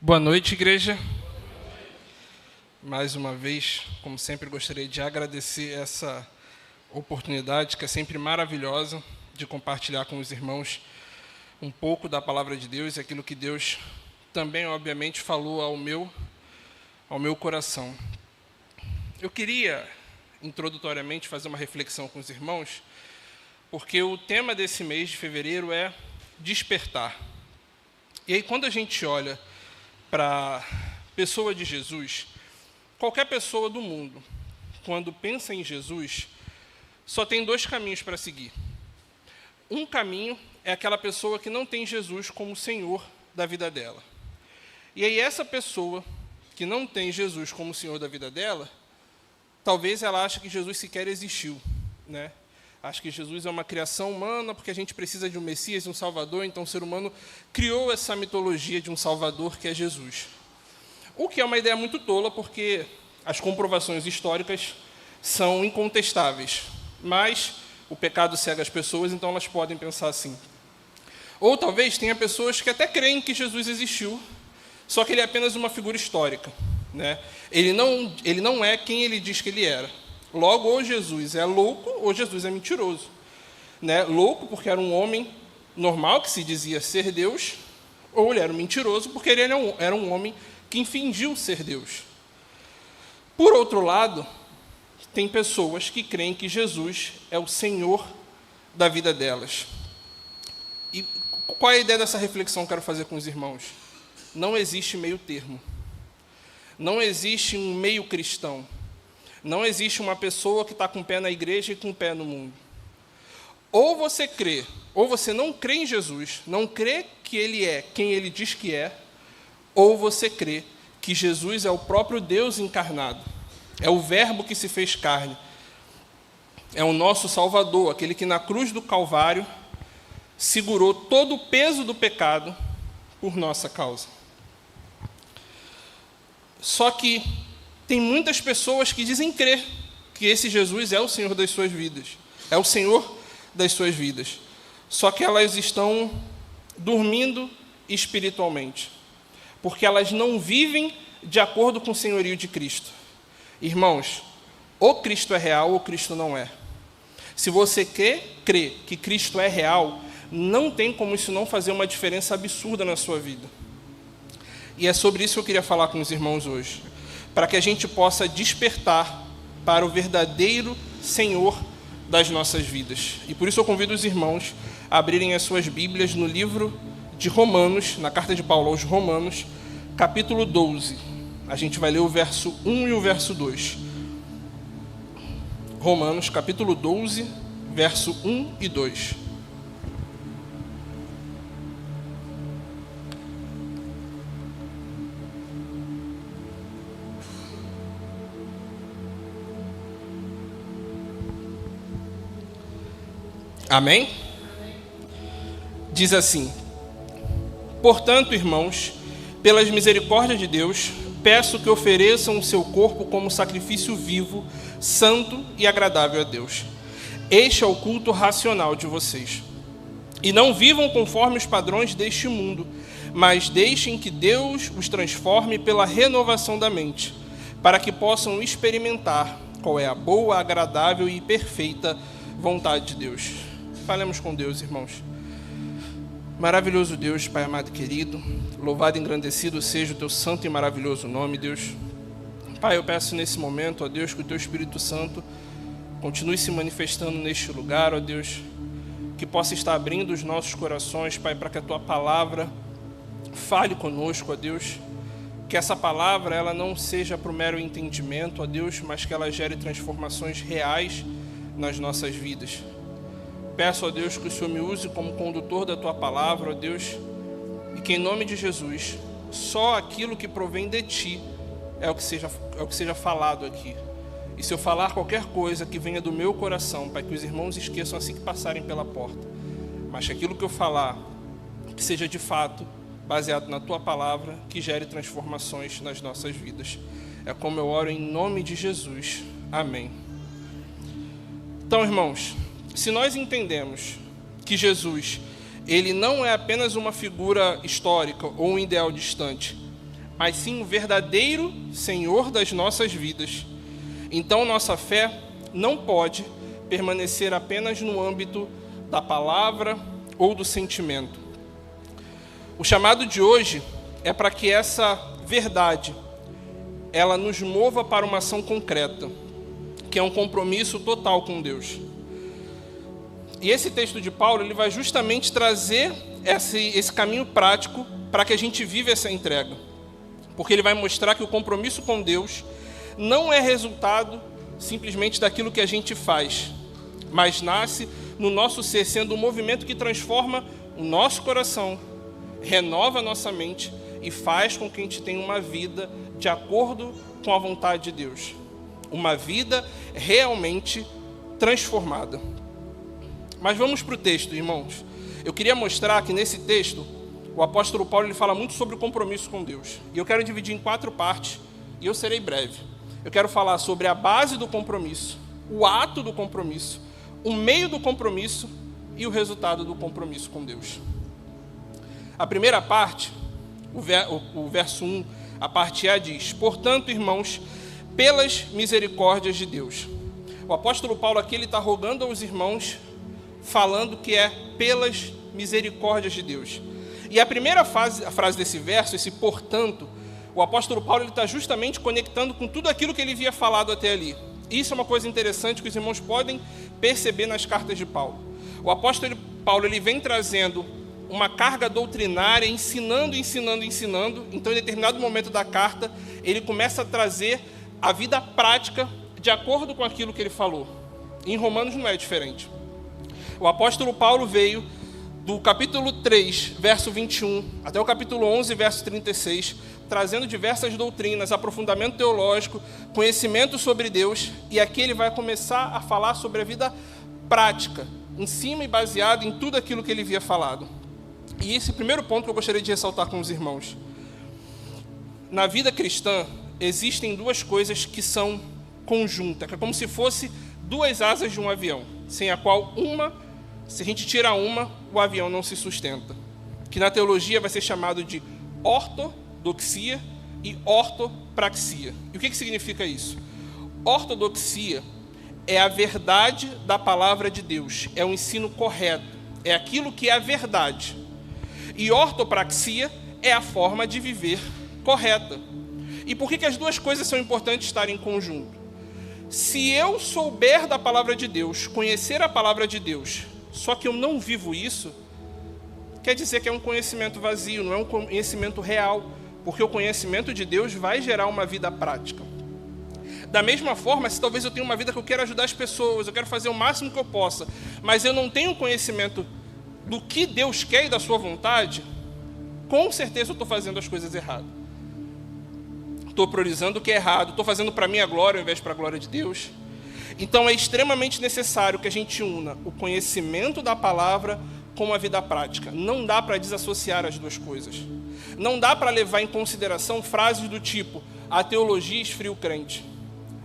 Boa noite, igreja. Mais uma vez, como sempre, gostaria de agradecer essa oportunidade, que é sempre maravilhosa, de compartilhar com os irmãos um pouco da palavra de Deus e aquilo que Deus também, obviamente, falou ao meu coração. Eu queria, introdutoriamente, fazer uma reflexão com os irmãos, porque o tema desse mês de fevereiro é despertar. E aí, quando a gente olha para a pessoa de Jesus, qualquer pessoa do mundo, quando pensa em Jesus, só tem dois caminhos para seguir. Um caminho é aquela pessoa que não tem Jesus como Senhor da vida dela. E aí essa pessoa que não tem Jesus como Senhor da vida dela, talvez ela ache que Jesus sequer existiu, né? Acho que Jesus é uma criação humana, porque a gente precisa de um Messias, de um Salvador, então o ser humano criou essa mitologia de um Salvador que é Jesus. O que é uma ideia muito tola, porque as comprovações históricas são incontestáveis, mas o pecado cega as pessoas, então elas podem pensar assim. Ou talvez tenha pessoas que até creem que Jesus existiu, só que ele é apenas uma figura histórica, né? Ele não é quem ele diz que ele era. Logo, ou Jesus é louco, ou Jesus é mentiroso. Né? Louco porque era um homem normal, que se dizia ser Deus, ou ele era um mentiroso porque ele era um homem que fingiu ser Deus. Por outro lado, tem pessoas que creem que Jesus é o Senhor da vida delas. E qual é a ideia dessa reflexão que eu quero fazer com os irmãos? Não existe meio termo. Não existe um meio cristão. Não existe uma pessoa que está com o pé na igreja e com o pé no mundo. Ou você crê, ou você não crê em Jesus, não crê que ele é quem ele diz que é, ou você crê que Jesus é o próprio Deus encarnado, é o Verbo que se fez carne, é o nosso Salvador, aquele que na cruz do Calvário segurou todo o peso do pecado por nossa causa. Só que tem muitas pessoas que dizem crer que esse Jesus é o Senhor das suas vidas, é o Senhor das suas vidas. Só que elas estão dormindo espiritualmente, porque elas não vivem de acordo com o senhorio de Cristo. Irmãos, ou Cristo é real ou Cristo não é. Se você crê que Cristo é real, não tem como isso não fazer uma diferença absurda na sua vida. E é sobre isso que eu queria falar com os irmãos hoje, para que a gente possa despertar para o verdadeiro Senhor das nossas vidas. E por isso eu convido os irmãos a abrirem as suas Bíblias no livro de Romanos, na carta de Paulo aos Romanos, capítulo 12. A gente vai ler o verso 1 e o verso 2. Romanos, capítulo 12, verso 1 e 2. Amém? Diz assim: portanto, irmãos, pelas misericórdias de Deus, peço que ofereçam o seu corpo como sacrifício vivo, santo e agradável a Deus. Este é o culto racional de vocês. E não vivam conforme os padrões deste mundo, mas deixem que Deus os transforme pela renovação da mente, para que possam experimentar qual é a boa, agradável e perfeita vontade de Deus. Falemos com Deus, irmãos. Maravilhoso Deus, Pai amado e querido, louvado e engrandecido seja o teu santo e maravilhoso nome, Deus. Pai, eu peço nesse momento, ó Deus, que o teu Espírito Santo continue se manifestando neste lugar, ó Deus, que possa estar abrindo os nossos corações, Pai, para que a tua palavra fale conosco, ó Deus, que essa palavra ela não seja para o mero entendimento, ó Deus, mas que ela gere transformações reais nas nossas vidas. Peço, ó Deus, que o Senhor me use como condutor da tua palavra, ó Deus, e que em nome de Jesus, só aquilo que provém de ti é o que seja falado aqui. E se eu falar qualquer coisa que venha do meu coração, para que os irmãos esqueçam assim que passarem pela porta, mas que aquilo que eu falar, que seja de fato baseado na tua palavra, que gere transformações nas nossas vidas. É como eu oro em nome de Jesus. Amém. Então, irmãos, se nós entendemos que Jesus, ele não é apenas uma figura histórica ou um ideal distante, mas sim o verdadeiro Senhor das nossas vidas. Então nossa fé não pode permanecer apenas no âmbito da palavra ou do sentimento. O chamado de hoje é para que essa verdade ela nos mova para uma ação concreta, que é um compromisso total com Deus. E esse texto de Paulo ele vai justamente trazer esse caminho prático para que a gente viva essa entrega. Porque ele vai mostrar que o compromisso com Deus não é resultado simplesmente daquilo que a gente faz, mas nasce no nosso ser, sendo um movimento que transforma o nosso coração, renova a nossa mente e faz com que a gente tenha uma vida de acordo com a vontade de Deus. Uma vida realmente transformada. Mas vamos para o texto, irmãos. Eu queria mostrar que nesse texto, o apóstolo Paulo ele fala muito sobre o compromisso com Deus. E eu quero dividir em 4 partes, e eu serei breve. Eu quero falar sobre a base do compromisso, o ato do compromisso, o meio do compromisso e o resultado do compromisso com Deus. A primeira parte, o verso 1, a parte A diz: portanto, irmãos, pelas misericórdias de Deus. O apóstolo Paulo aqui está rogando aos irmãos, falando que é pelas misericórdias de Deus. E a primeira frase desse verso, esse portanto, o apóstolo Paulo está justamente conectando com tudo aquilo que ele havia falado até ali. Isso é uma coisa interessante que os irmãos podem perceber nas cartas de Paulo. O apóstolo Paulo ele vem trazendo uma carga doutrinária, ensinando. Então, em determinado momento da carta, ele começa a trazer a vida prática de acordo com aquilo que ele falou. Em Romanos não é diferente. O apóstolo Paulo veio do capítulo 3, verso 21, até o capítulo 11, verso 36, trazendo diversas doutrinas, aprofundamento teológico, conhecimento sobre Deus, e aqui ele vai começar a falar sobre a vida prática, em cima e baseado em tudo aquilo que ele havia falado. E esse primeiro ponto que eu gostaria de ressaltar com os irmãos. Na vida cristã, existem 2 coisas que são conjuntas, que é como se fosse 2 asas de um avião, sem a qual se a gente tira uma, o avião não se sustenta. Que na teologia vai ser chamado de ortodoxia e ortopraxia. E o que significa isso? Ortodoxia é a verdade da palavra de Deus, é o ensino correto, é aquilo que é a verdade. E ortopraxia é a forma de viver correta. E por que as 2 coisas são importantes estarem em conjunto? Se eu souber da palavra de Deus, conhecer a palavra de Deus, só que eu não vivo isso, quer dizer que é um conhecimento vazio, não é um conhecimento real, porque o conhecimento de Deus vai gerar uma vida prática. Da mesma forma, se talvez eu tenha uma vida que eu quero ajudar as pessoas, eu quero fazer o máximo que eu possa, mas eu não tenho conhecimento do que Deus quer e da sua vontade, com certeza eu estou fazendo as coisas erradas. Estou priorizando o que é errado, estou fazendo para minha glória ao invés para a glória de Deus. Então é extremamente necessário que a gente una o conhecimento da palavra com a vida prática. Não dá para desassociar as 2 coisas. Não dá para levar em consideração frases do tipo: a teologia esfria o crente.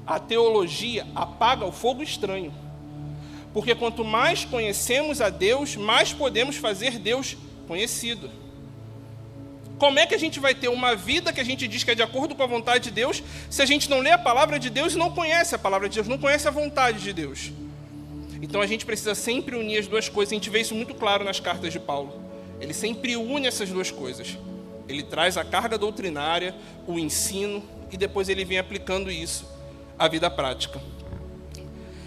A teologia apaga o fogo estranho. Porque quanto mais conhecemos a Deus, mais podemos fazer Deus conhecido. Como é que a gente vai ter uma vida que a gente diz que é de acordo com a vontade de Deus, se a gente não lê a palavra de Deus e não conhece a palavra de Deus, não conhece a vontade de Deus? Então a gente precisa sempre unir as 2 coisas. A gente vê isso muito claro nas cartas de Paulo. Ele sempre une essas 2 coisas. Ele traz a carga doutrinária, o ensino, e depois ele vem aplicando isso à vida prática.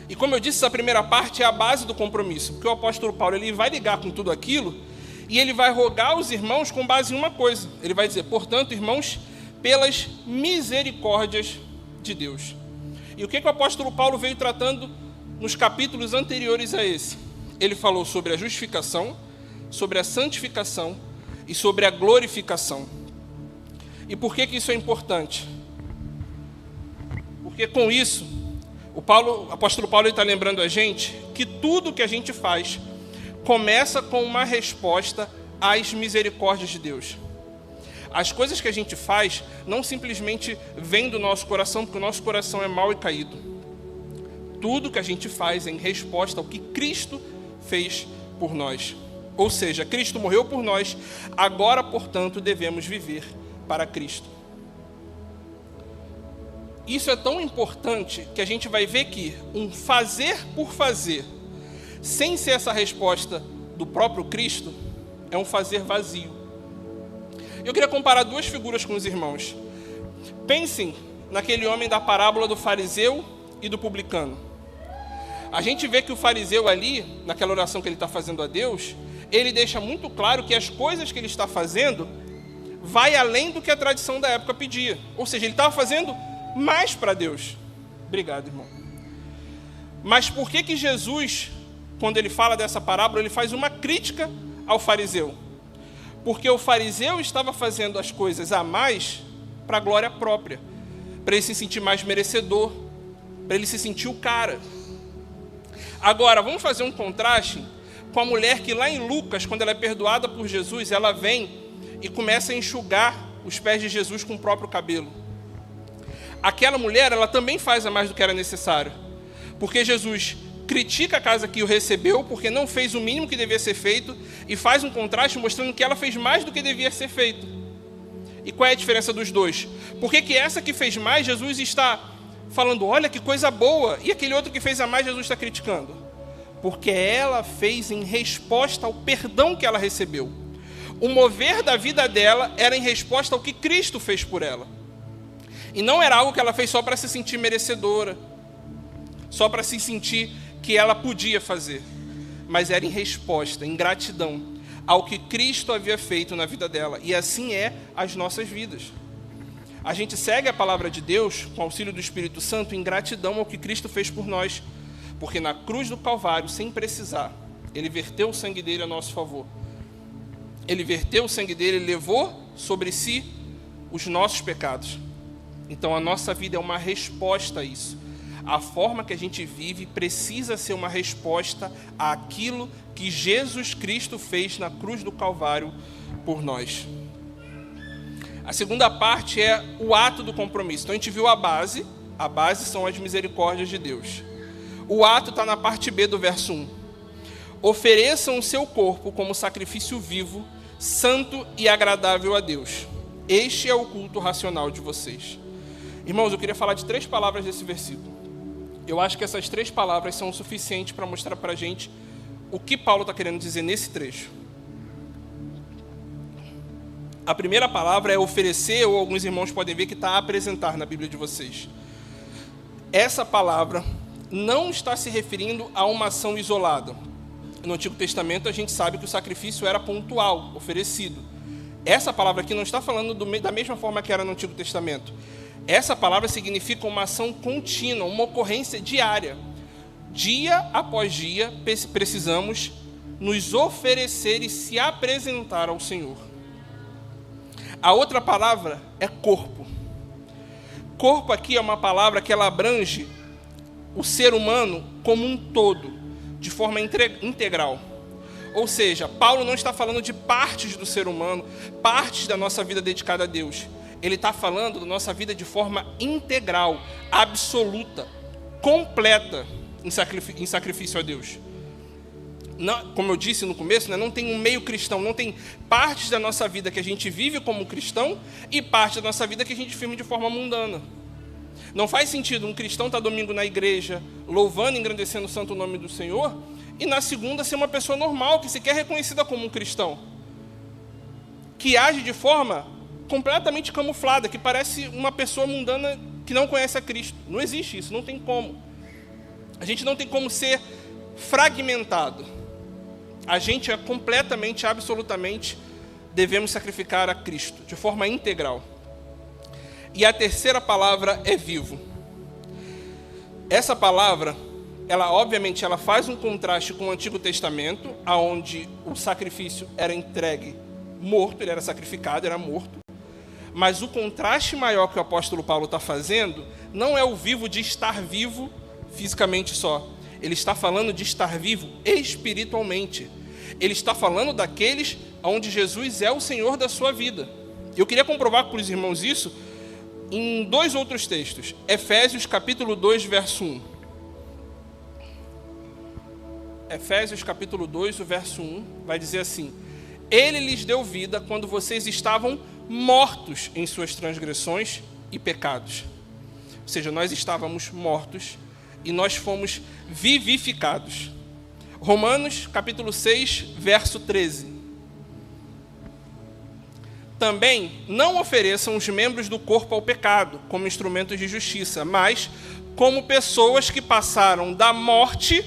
E como eu disse, essa primeira parte é a base do compromisso, porque o apóstolo Paulo ele vai ligar com tudo aquilo e ele vai rogar aos irmãos com base em uma coisa. Ele vai dizer: portanto, irmãos, pelas misericórdias de Deus. E o que o apóstolo Paulo veio tratando nos capítulos anteriores a esse? Ele falou sobre a justificação, sobre a santificação e sobre a glorificação. E por que isso é importante? Porque com isso, o apóstolo Paulo está lembrando a gente que tudo que a gente faz começa com uma resposta às misericórdias de Deus. As coisas que a gente faz não simplesmente vêm do nosso coração, porque o nosso coração é mau e caído. Tudo que a gente faz é em resposta ao que Cristo fez por nós. Ou seja, Cristo morreu por nós, agora, portanto, devemos viver para Cristo. Isso é tão importante que a gente vai ver que um fazer por fazer, sem ser essa resposta do próprio Cristo, é um fazer vazio. Eu queria comparar duas figuras com os irmãos. Pensem naquele homem da parábola do fariseu e do publicano. A gente vê que o fariseu ali, naquela oração que ele está fazendo a Deus, ele deixa muito claro que as coisas que ele está fazendo vai além do que a tradição da época pedia. Ou seja, ele estava fazendo mais para Deus. Obrigado, irmão. Mas por que Jesus, quando ele fala dessa parábola, ele faz uma crítica ao fariseu? Porque o fariseu estava fazendo as coisas a mais para a glória própria, para ele se sentir mais merecedor, para ele se sentir o cara. Agora, vamos fazer um contraste com a mulher que lá em Lucas, quando ela é perdoada por Jesus, ela vem e começa a enxugar os pés de Jesus com o próprio cabelo. Aquela mulher, ela também faz a mais do que era necessário, porque Jesus critica a casa que o recebeu, porque não fez o mínimo que devia ser feito, e faz um contraste mostrando que ela fez mais do que devia ser feito. E qual é a diferença dos dois? Por que essa que fez mais, Jesus está falando, olha que coisa boa, e aquele outro que fez a mais, Jesus está criticando? Porque ela fez em resposta ao perdão que ela recebeu. O mover da vida dela era em resposta ao que Cristo fez por ela. E não era algo que ela fez só para se sentir merecedora, só para se sentir que ela podia fazer, mas era em resposta, em gratidão ao que Cristo havia feito na vida dela. E assim é as nossas vidas. A gente segue a palavra de Deus, com o auxílio do Espírito Santo, em gratidão ao que Cristo fez por nós, porque na cruz do Calvário, sem precisar, Ele verteu o sangue dele a nosso favor. Ele verteu o sangue dele, Ele levou sobre si os nossos pecados. Então a nossa vida é uma resposta a isso. A forma que a gente vive precisa ser uma resposta àquilo que Jesus Cristo fez na cruz do Calvário por nós. A segunda parte é o ato do compromisso. Então a gente viu a base são as misericórdias de Deus. O ato está na parte B do verso 1. Ofereçam o seu corpo como sacrifício vivo, santo e agradável a Deus. Este é o culto racional de vocês. Irmãos, eu queria falar de 3 palavras desse versículo. Eu acho que essas 3 palavras são o suficiente para mostrar para a gente o que Paulo está querendo dizer nesse trecho. A primeira palavra é oferecer, ou alguns irmãos podem ver que está apresentar na Bíblia de vocês. Essa palavra não está se referindo a uma ação isolada. No Antigo Testamento a gente sabe que o sacrifício era pontual, oferecido. Essa palavra aqui não está falando da mesma forma que era no Antigo Testamento. Essa palavra significa uma ação contínua, uma ocorrência diária. Dia após dia, precisamos nos oferecer e se apresentar ao Senhor. A outra palavra é corpo. Corpo aqui é uma palavra que ela abrange o ser humano como um todo, de forma integral. Ou seja, Paulo não está falando de partes do ser humano, partes da nossa vida dedicada a Deus. Ele está falando da nossa vida de forma integral, absoluta, completa em sacrifício a Deus. Não, como eu disse no começo, não tem um meio cristão, não tem partes da nossa vida que a gente vive como cristão e parte da nossa vida que a gente vive de forma mundana. Não faz sentido um cristão estar domingo na igreja, louvando e engrandecendo o santo nome do Senhor, e na segunda ser uma pessoa normal, que sequer é reconhecida como um cristão, que age de forma completamente camuflada, que parece uma pessoa mundana que não conhece a Cristo. Não existe isso, não tem como. A gente não tem como ser fragmentado. A gente é completamente, absolutamente, devemos sacrificar a Cristo, de forma integral. E a terceira palavra é vivo. Essa palavra, obviamente, ela faz um contraste com o Antigo Testamento, onde o sacrifício era entregue morto, ele era sacrificado, era morto. Mas o contraste maior que o apóstolo Paulo está fazendo não é o vivo de estar vivo fisicamente só. Ele está falando de estar vivo espiritualmente. Ele está falando daqueles onde Jesus é o Senhor da sua vida. Eu queria comprovar para os irmãos isso em 2 outros textos. Efésios capítulo 2, verso 1. Efésios capítulo 2, o verso 1, vai dizer assim: Ele lhes deu vida quando vocês estavam mortos em suas transgressões e pecados. Ou seja, nós estávamos mortos e nós fomos vivificados. Romanos, capítulo 6, verso 13. Também não ofereçam os membros do corpo ao pecado, como instrumentos de justiça, mas como pessoas que passaram da morte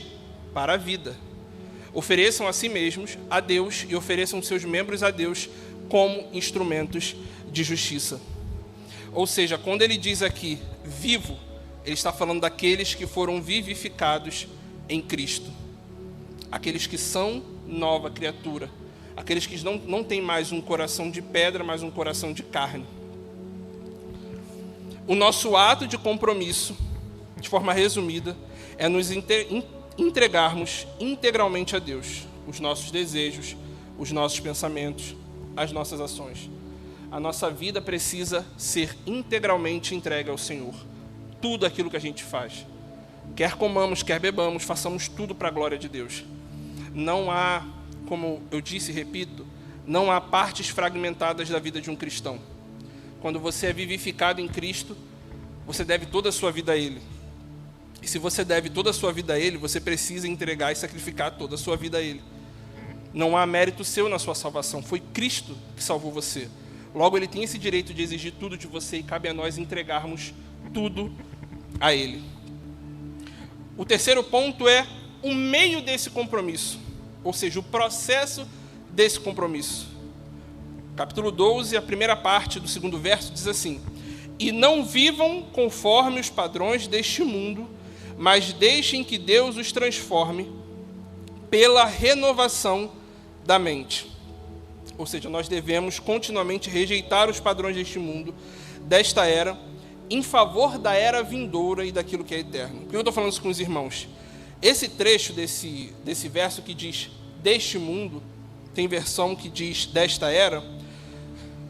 para a vida. Ofereçam a si mesmos a Deus e ofereçam seus membros a Deus como instrumentos de justiça. Ou seja, quando ele diz aqui vivo, ele está falando daqueles que foram vivificados em Cristo. Aqueles que são nova criatura. Aqueles que não têm mais um coração de pedra, mas um coração de carne. O nosso ato de compromisso, de forma resumida, é nos entregarmos integralmente a Deus. Os nossos desejos, os nossos pensamentos, as nossas ações. A nossa vida precisa ser integralmente entregue ao Senhor. Tudo aquilo que a gente faz. Quer comamos, quer bebamos, façamos tudo para a glória de Deus. Não há, como eu disse e repito, não há partes fragmentadas da vida de um cristão. Quando você é vivificado em Cristo, você deve toda a sua vida a Ele. E se você deve toda a sua vida a Ele, você precisa entregar e sacrificar toda a sua vida a Ele. Não há mérito seu na sua salvação. Foi Cristo que salvou você. Logo, Ele tem esse direito de exigir tudo de você e cabe a nós entregarmos tudo a Ele. O terceiro ponto é o meio desse compromisso, ou seja, o processo desse compromisso. Capítulo 12, a primeira parte do segundo verso diz assim: e não vivam conforme os padrões deste mundo, mas deixem que Deus os transforme pela renovação da mente. Ou seja, nós devemos continuamente rejeitar os padrões deste mundo, desta era, em favor da era vindoura e daquilo que é eterno. Por que eu estou falando isso com os irmãos? Esse trecho desse verso que diz deste mundo, tem versão que diz desta era,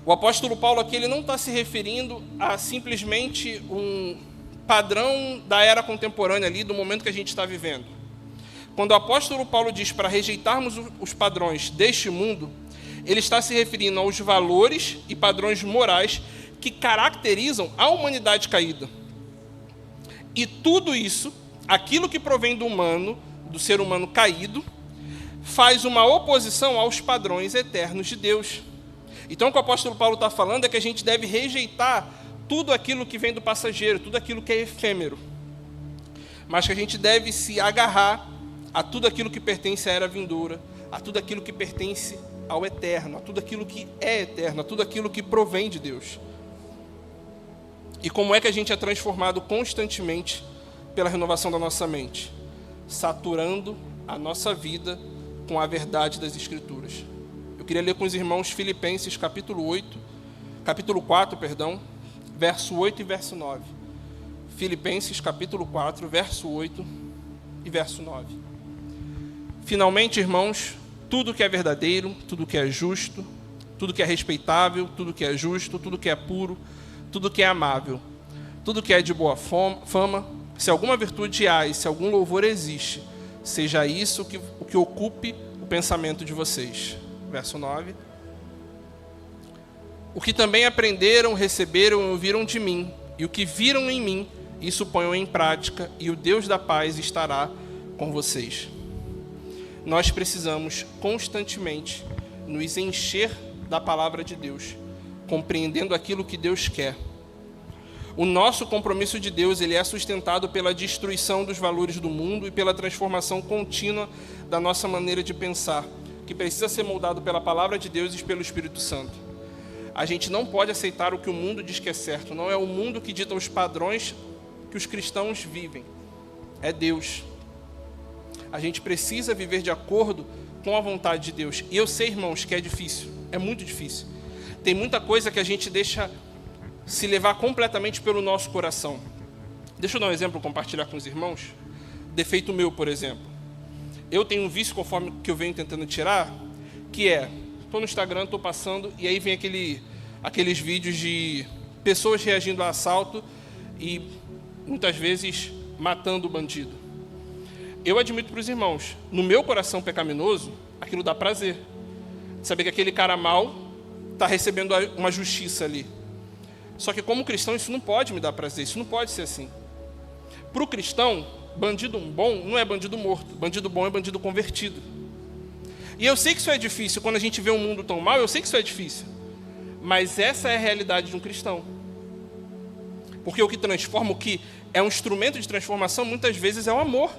o apóstolo Paulo aqui ele não está se referindo a simplesmente um padrão da era contemporânea ali, do momento que a gente está vivendo. Quando o apóstolo Paulo diz para rejeitarmos os padrões deste mundo, ele está se referindo aos valores e padrões morais que caracterizam a humanidade caída. E tudo isso, aquilo que provém do humano, do ser humano caído, faz uma oposição aos padrões eternos de Deus. Então, o que o apóstolo Paulo está falando é que a gente deve rejeitar tudo aquilo que vem do passageiro, tudo aquilo que é efêmero. Mas que a gente deve se agarrar a tudo aquilo que pertence à era vindoura, a tudo aquilo que pertence ao eterno, a tudo aquilo que é eterno, a tudo aquilo que provém de Deus. E como é que a gente é transformado constantemente pela renovação da nossa mente? Saturando a nossa vida com a verdade das Escrituras. Eu queria ler com os irmãos Filipenses capítulo 4, verso 8 e verso 9. Filipenses capítulo 4, verso 8 e verso 9. Finalmente, irmãos, tudo que é verdadeiro, tudo que é justo, tudo que é respeitável, tudo que é justo, tudo que é puro, tudo que é amável, tudo que é de boa fama, se alguma virtude há e se algum louvor existe, seja isso o que ocupe o pensamento de vocês. Verso 9. O que também aprenderam, receberam e ouviram de mim, e o que viram em mim, isso ponham em prática, e o Deus da paz estará com vocês. Nós precisamos constantemente nos encher da palavra de Deus, compreendendo aquilo que Deus quer. O nosso compromisso de Deus ele é sustentado pela destruição dos valores do mundo e pela transformação contínua da nossa maneira de pensar, que precisa ser moldado pela palavra de Deus e pelo Espírito Santo. A gente não pode aceitar o que o mundo diz que é certo. Não é o mundo que dita os padrões que os cristãos vivem. É Deus. A gente precisa viver de acordo com a vontade de Deus. E eu sei, irmãos, que é difícil. É muito difícil. Tem muita coisa que a gente deixa se levar completamente pelo nosso coração. Deixa eu dar um exemplo, compartilhar com os irmãos. Defeito meu, por exemplo. Eu tenho um vício, conforme que eu venho tentando tirar, que é, estou no Instagram, estou passando, e aí vem aqueles vídeos de pessoas reagindo a assalto e, muitas vezes, matando o bandido. Eu admito para os irmãos, no meu coração pecaminoso, aquilo dá prazer. Saber que aquele cara mau está recebendo uma justiça ali. Só que como cristão isso não pode me dar prazer, isso não pode ser assim. Para o cristão, bandido bom não é bandido morto, bandido bom é bandido convertido. E eu sei que isso é difícil, quando a gente vê um mundo tão mal, eu sei que isso é difícil. Mas essa é a realidade de um cristão. Porque o que transforma, o que é um instrumento de transformação, muitas vezes é o amor.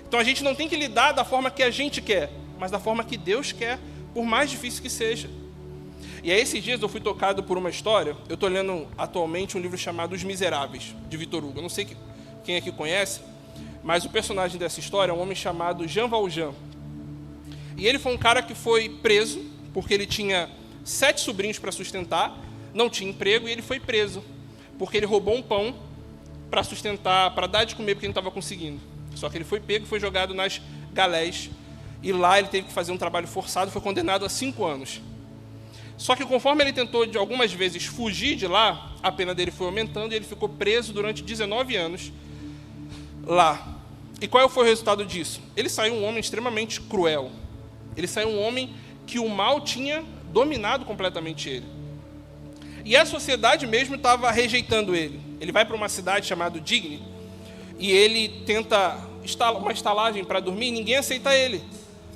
Então a gente não tem que lidar da forma que a gente quer, mas da forma que Deus quer, por mais difícil que seja. E aí esses dias eu fui tocado por uma história, eu estou lendo atualmente um livro chamado Os Miseráveis, de Victor Hugo. Eu não sei quem aqui conhece, mas o personagem dessa história é um homem chamado Jean Valjean. E ele foi um cara que foi preso, porque ele tinha 7 sobrinhos para sustentar, não tinha emprego, e ele foi preso, porque ele roubou um pão para sustentar, para dar de comer, porque ele não estava conseguindo. Só que ele foi pego e foi jogado nas galés, e lá ele teve que fazer um trabalho forçado, foi condenado a 5 anos. Só que conforme ele tentou de algumas vezes fugir de lá, a pena dele foi aumentando e ele ficou preso durante 19 anos lá. E qual foi o resultado disso? Ele saiu um homem extremamente cruel. Ele saiu um homem que o mal tinha dominado completamente ele. E a sociedade mesmo estava rejeitando ele. Ele vai para uma cidade chamada Digne e ele tenta uma estalagem para dormir e ninguém aceita ele,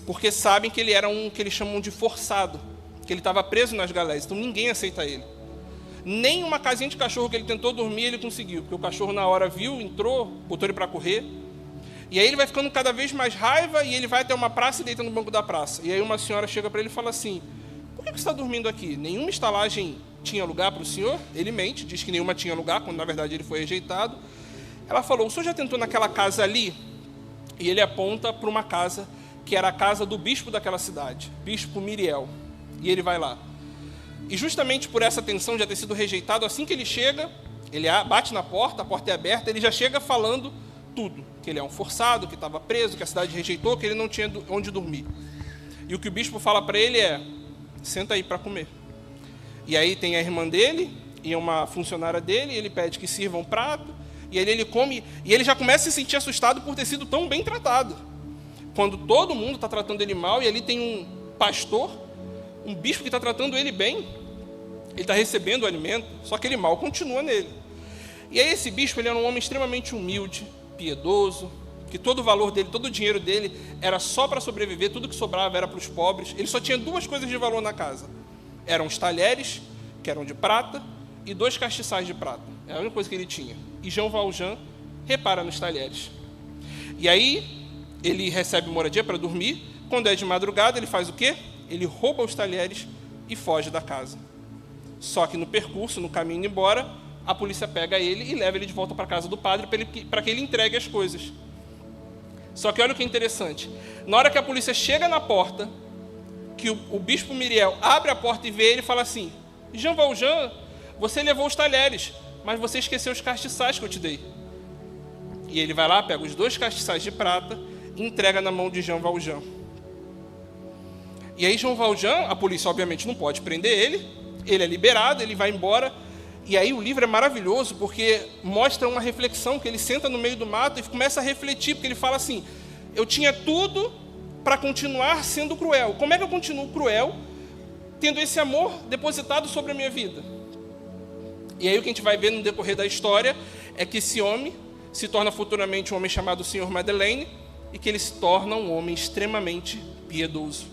porque sabem que ele era um que eles chamam de forçado, que ele estava preso nas galés, então ninguém aceita ele. Nem uma casinha de cachorro que ele tentou dormir ele conseguiu, porque o cachorro na hora viu, entrou, botou ele para correr. E aí ele vai ficando cada vez mais raiva e ele vai até uma praça e deita no banco da praça. E aí uma senhora chega para ele e fala assim: por que você está dormindo aqui? Nenhuma estalagem tinha lugar para o senhor? Ele mente, diz que nenhuma tinha lugar, quando na verdade ele foi rejeitado. Ela falou: o senhor já tentou naquela casa ali? E ele aponta para uma casa que era a casa do bispo daquela cidade, bispo Miriel. E ele vai lá. E justamente por essa tensão de já ter sido rejeitado, assim que ele chega, ele bate na porta, a porta é aberta, ele já chega falando tudo. Que ele é um forçado, que estava preso, que a cidade rejeitou, que ele não tinha onde dormir. E o que o bispo fala para ele é: senta aí para comer. E aí tem a irmã dele e uma funcionária dele, e ele pede que sirva um prato, e aí ele come, e ele já começa a se sentir assustado por ter sido tão bem tratado. Quando todo mundo está tratando ele mal, e ali tem um pastor, um bispo que está tratando ele bem, ele está recebendo o alimento, só que ele mal continua nele. E aí esse bispo, ele era um homem extremamente humilde, piedoso, que todo o valor dele, todo o dinheiro dele era só para sobreviver, tudo que sobrava era para os pobres. Ele só tinha 2 coisas de valor na casa. Eram os talheres, que eram de prata, e 2 castiçais de prata. É a única coisa que ele tinha. E Jean Valjean repara nos talheres. E aí ele recebe moradia para dormir. Quando é de madrugada, ele faz o quê? Ele rouba os talheres e foge da casa. Só que no percurso, no caminho indo embora, a polícia pega ele e leva ele de volta para a casa do padre para que ele entregue as coisas. Só que olha o que é interessante. Na hora que a polícia chega na porta, que o bispo Miriel abre a porta e vê ele e fala assim: Jean Valjean, você levou os talheres, mas você esqueceu os castiçais que eu te dei. E ele vai lá, pega os 2 castiçais de prata e entrega na mão de Jean Valjean. E aí Jean Valjean, a polícia obviamente não pode prender ele é liberado, ele vai embora. E aí o livro é maravilhoso porque mostra uma reflexão, que ele senta no meio do mato e começa a refletir, porque ele fala assim: eu tinha tudo para continuar sendo cruel. Como é que eu continuo cruel tendo esse amor depositado sobre a minha vida? E aí o que a gente vai ver no decorrer da história é que esse homem se torna futuramente um homem chamado Sr. Madeleine, e que ele se torna um homem extremamente piedoso,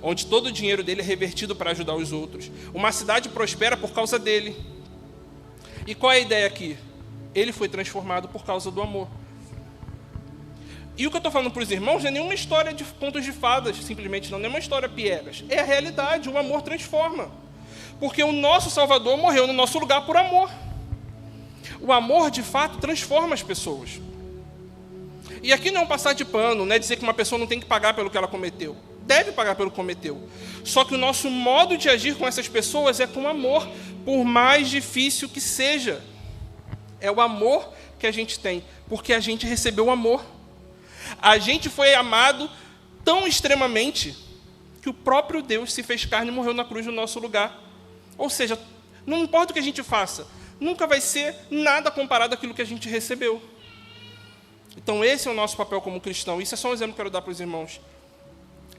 onde todo o dinheiro dele é revertido para ajudar os outros. Uma cidade prospera por causa dele. E qual é a ideia aqui? Ele foi transformado por causa do amor. E o que eu estou falando para os irmãos não é nenhuma história de contos de fadas, simplesmente não é uma história piegas. É a realidade, o amor transforma. Porque o nosso Salvador morreu no nosso lugar por amor. O amor, de fato, transforma as pessoas. E aqui não é um passar de pano, não é dizer que uma pessoa não tem que pagar pelo que ela cometeu. Deve pagar pelo que cometeu. Só que o nosso modo de agir com essas pessoas é com amor, por mais difícil que seja. É o amor que a gente tem, porque a gente recebeu o amor. A gente foi amado tão extremamente que o próprio Deus se fez carne e morreu na cruz no nosso lugar. Ou seja, não importa o que a gente faça, nunca vai ser nada comparado àquilo que a gente recebeu. Então esse é o nosso papel como cristão. Isso é só um exemplo que eu quero dar para os irmãos.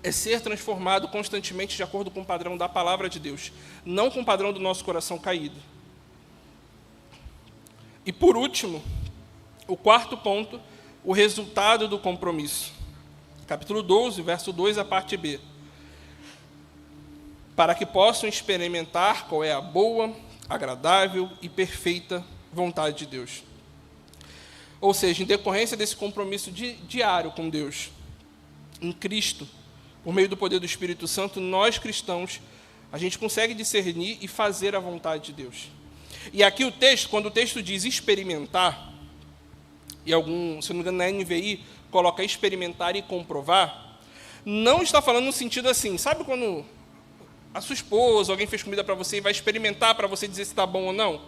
É ser transformado constantemente de acordo com o padrão da palavra de Deus, não com o padrão do nosso coração caído. E por último, o quarto ponto, o resultado do compromisso. Capítulo 12, verso 2, a parte B. Para que possam experimentar qual é a boa, agradável e perfeita vontade de Deus. Ou seja, em decorrência desse compromisso diário com Deus, em Cristo, por meio do poder do Espírito Santo, nós cristãos, a gente consegue discernir e fazer a vontade de Deus. E aqui o texto, quando o texto diz experimentar, e se não me engano na NVI, coloca experimentar e comprovar, não está falando no sentido assim, sabe quando a sua esposa, alguém fez comida para você e vai experimentar para você dizer se está bom ou não?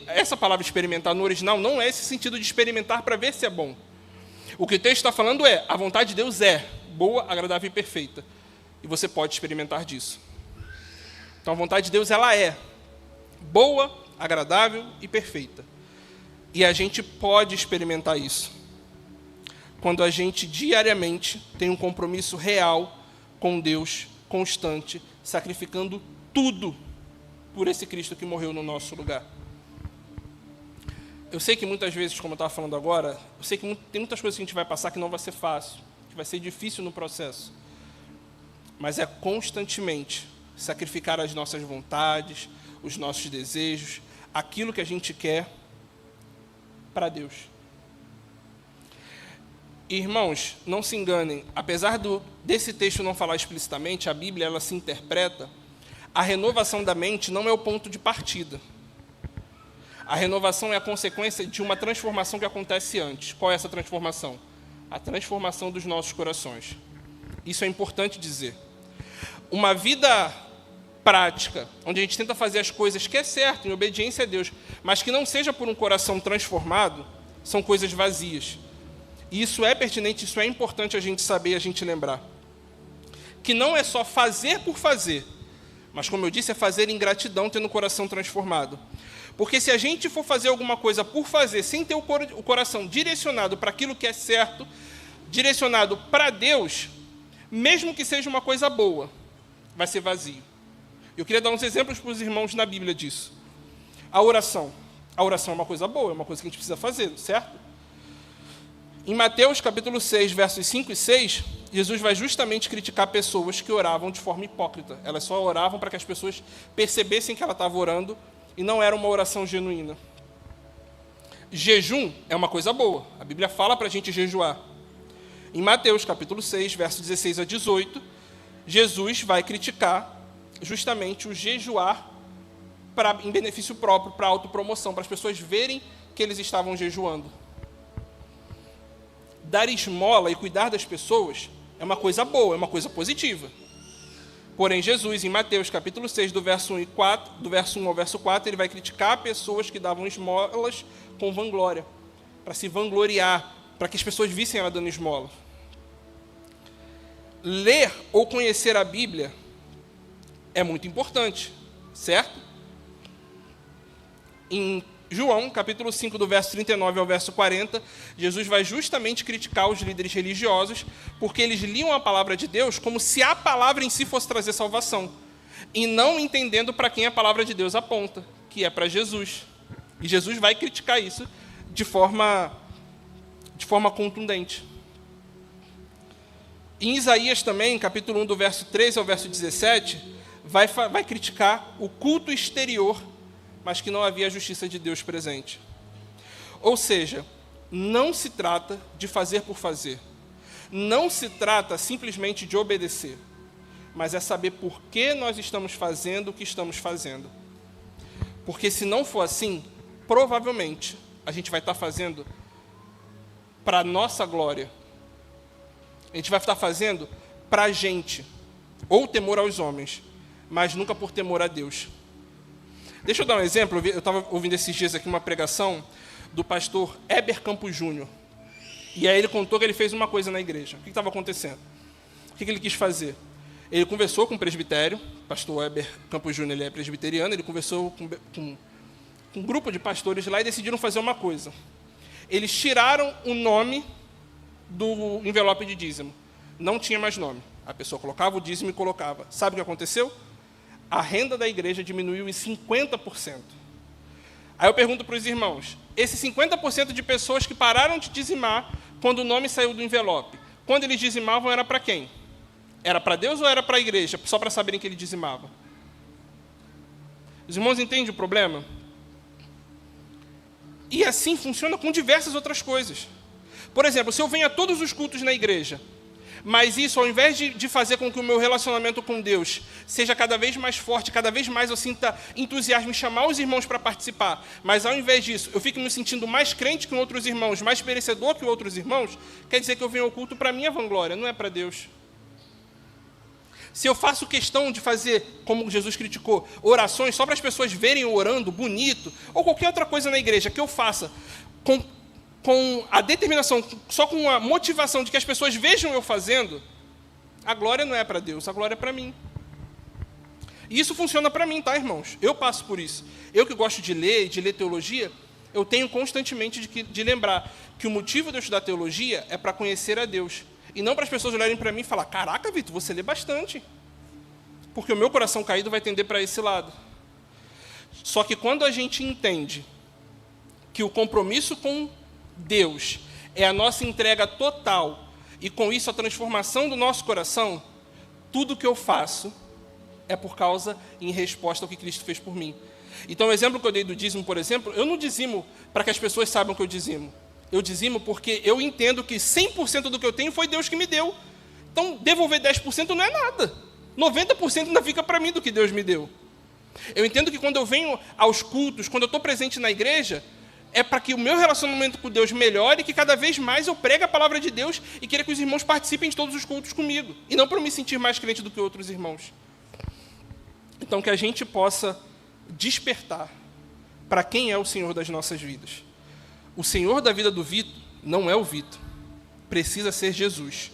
Essa palavra experimentar no original não é esse sentido de experimentar para ver se é bom. O que o texto está falando é, a vontade de Deus é boa, agradável e perfeita. E você pode experimentar disso. Então a vontade de Deus ela é boa, agradável e perfeita. E a gente pode experimentar isso quando a gente diariamente tem um compromisso real com Deus, constante, sacrificando tudo por esse Cristo que morreu no nosso lugar. Eu sei que muitas vezes, como eu estava falando agora, eu sei que tem muitas coisas que a gente vai passar que não vai ser fácil, que vai ser difícil no processo. Mas é constantemente sacrificar as nossas vontades, os nossos desejos, aquilo que a gente quer para Deus. Irmãos, não se enganem, apesar desse texto não falar explicitamente, a Bíblia ela se interpreta, a renovação da mente não é o ponto de partida. A renovação é a consequência de uma transformação que acontece antes. Qual é essa transformação? A transformação dos nossos corações. Isso é importante dizer. Uma vida prática, onde a gente tenta fazer as coisas que é certo, em obediência a Deus, mas que não seja por um coração transformado, são coisas vazias. E isso é pertinente, isso é importante a gente saber e a gente lembrar. Que não é só fazer por fazer, mas, como eu disse, é fazer em gratidão, tendo o coração transformado. Porque se a gente for fazer alguma coisa por fazer, sem ter o coração direcionado para aquilo que é certo, direcionado para Deus, mesmo que seja uma coisa boa, vai ser vazio. Eu queria dar uns exemplos para os irmãos na Bíblia disso. A oração. A oração é uma coisa boa, é uma coisa que a gente precisa fazer, certo? Em Mateus capítulo 6, versos 5 e 6, Jesus vai justamente criticar pessoas que oravam de forma hipócrita. Elas só oravam para que as pessoas percebessem que ela estava orando e não era uma oração genuína. Jejum é uma coisa boa. A Bíblia fala para a gente jejuar. Em Mateus capítulo 6, versos 16 a 18, Jesus vai criticar justamente o jejuar em benefício próprio, para autopromoção, para as pessoas verem que eles estavam jejuando. Dar esmola e cuidar das pessoas é uma coisa boa, é uma coisa positiva. Porém, Jesus, em Mateus capítulo 6, do verso 1 ao verso 4, ele vai criticar pessoas que davam esmolas com vanglória, para se vangloriar, para que as pessoas vissem ela dando esmola. Ler ou conhecer a Bíblia é muito importante, certo? Em João, capítulo 5, do verso 39 ao verso 40, Jesus vai justamente criticar os líderes religiosos, porque eles liam a palavra de Deus como se a palavra em si fosse trazer salvação, e não entendendo para quem a palavra de Deus aponta, que é para Jesus. E Jesus vai criticar isso de forma contundente. Em Isaías também, capítulo 1, do verso 13 ao verso 17, vai criticar o culto exterior, mas que não havia a justiça de Deus presente. Ou seja, não se trata de fazer por fazer. Não se trata simplesmente de obedecer, mas é saber por que nós estamos fazendo o que estamos fazendo. Porque se não for assim, provavelmente a gente vai estar fazendo para a nossa glória. A gente vai estar fazendo para a gente, ou temor aos homens, mas nunca por temor a Deus. Deixa eu dar um exemplo. Eu estava ouvindo esses dias aqui uma pregação do pastor Heber Campos Júnior. E aí ele contou que ele fez uma coisa na igreja. O que estava acontecendo? O que ele quis fazer? Ele conversou com o presbitério, o pastor Heber Campos Júnior ele é presbiteriano, ele conversou com um grupo de pastores lá e decidiram fazer uma coisa. Eles tiraram o nome do envelope de dízimo. Não tinha mais nome. A pessoa colocava o dízimo e colocava. Sabe o que aconteceu? A renda da igreja diminuiu em 50%. Aí eu pergunto para os irmãos, esses 50% de pessoas que pararam de dizimar quando o nome saiu do envelope, quando eles dizimavam era para quem? Era para Deus ou era para a igreja? Só para saberem que ele dizimava. Os irmãos entendem o problema? E assim funciona com diversas outras coisas. Por exemplo, se eu venho a todos os cultos na igreja, mas isso, ao invés de fazer com que o meu relacionamento com Deus seja cada vez mais forte, cada vez mais eu sinta entusiasmo em chamar os irmãos para participar, mas ao invés disso, eu fico me sentindo mais crente que outros irmãos, mais merecedor que outros irmãos, quer dizer que eu venho ao culto para a minha vanglória, não é para Deus. Se eu faço questão de fazer, como Jesus criticou, orações só para as pessoas verem eu orando, bonito, ou qualquer outra coisa na igreja que eu faça com a determinação, só com a motivação de que as pessoas vejam eu fazendo, a glória não é para Deus, a glória é para mim. E isso funciona para mim, tá, irmãos? Eu passo por isso. Eu que gosto de ler teologia, eu tenho constantemente de lembrar que o motivo de eu estudar teologia é para conhecer a Deus. E não para as pessoas olharem para mim e falar, caraca, Vitor, você lê bastante. Porque o meu coração caído vai tender para esse lado. Só que quando a gente entende que o compromisso com Deus é a nossa entrega total, e com isso a transformação do nosso coração, tudo que eu faço é por causa e em resposta ao que Cristo fez por mim. Então, o exemplo que eu dei do dízimo, por exemplo, eu não dizimo para que as pessoas saibam que eu dizimo. Eu dizimo porque eu entendo que 100% do que eu tenho foi Deus que me deu. Então, devolver 10% não é nada. 90% ainda fica para mim do que Deus me deu. Eu entendo que quando eu venho aos cultos, quando eu estou presente na igreja, é para que o meu relacionamento com Deus melhore e que cada vez mais eu pregue a palavra de Deus e queira que os irmãos participem de todos os cultos comigo. E não para eu me sentir mais crente do que outros irmãos. Então, que a gente possa despertar para quem é o Senhor das nossas vidas. O Senhor da vida do Vitor não é o Vitor. Precisa ser Jesus.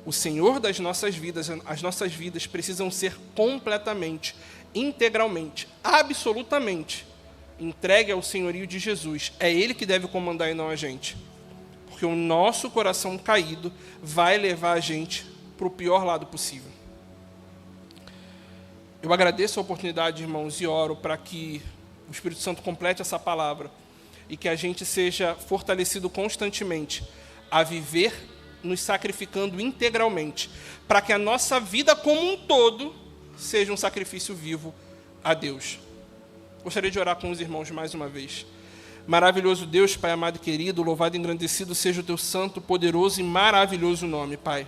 O Senhor das nossas vidas, as nossas vidas precisam ser completamente, integralmente, absolutamente entregue ao senhorio de Jesus. É Ele que deve comandar e não a gente. Porque o nosso coração caído vai levar a gente para o pior lado possível. Eu agradeço a oportunidade, irmãos, e oro para que o Espírito Santo complete essa palavra e que a gente seja fortalecido constantemente a viver nos sacrificando integralmente, para que a nossa vida como um todo seja um sacrifício vivo a Deus. Gostaria de orar com os irmãos mais uma vez. Maravilhoso Deus, Pai amado e querido, louvado e engrandecido seja o Teu santo, poderoso e maravilhoso nome, Pai.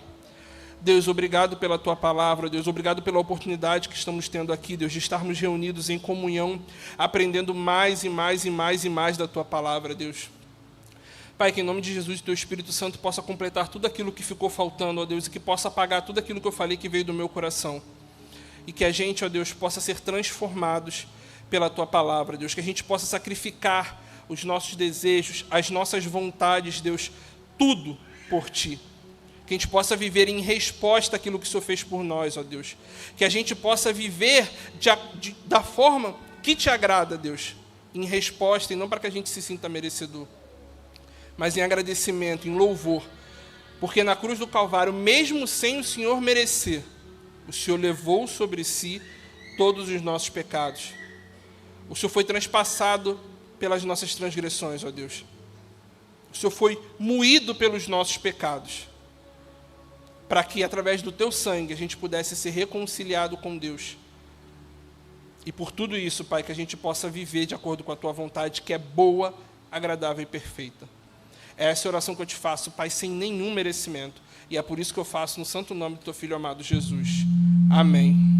Deus, obrigado pela Tua palavra, Deus, obrigado pela oportunidade que estamos tendo aqui, Deus, de estarmos reunidos em comunhão, aprendendo mais e mais e mais e mais da Tua palavra, Deus. Pai, que em nome de Jesus, Teu Espírito Santo possa completar tudo aquilo que ficou faltando, ó Deus, e que possa apagar tudo aquilo que eu falei que veio do meu coração. E que a gente, ó Deus, possa ser transformados pela Tua palavra, Deus, que a gente possa sacrificar os nossos desejos, as nossas vontades, Deus, tudo por Ti. Que a gente possa viver em resposta àquilo que o Senhor fez por nós, ó Deus. Que a gente possa viver da forma que Te agrada, Deus, em resposta e não para que a gente se sinta merecedor, mas em agradecimento, em louvor, porque na cruz do Calvário, mesmo sem o Senhor merecer, o Senhor levou sobre si todos os nossos pecados. O Senhor foi transpassado pelas nossas transgressões, ó Deus. O Senhor foi moído pelos nossos pecados, para que, através do Teu sangue, a gente pudesse ser reconciliado com Deus. E por tudo isso, Pai, que a gente possa viver de acordo com a Tua vontade, que é boa, agradável e perfeita. Essa é a oração que eu te faço, Pai, sem nenhum merecimento. E é por isso que eu faço no santo nome do Teu Filho amado Jesus. Amém.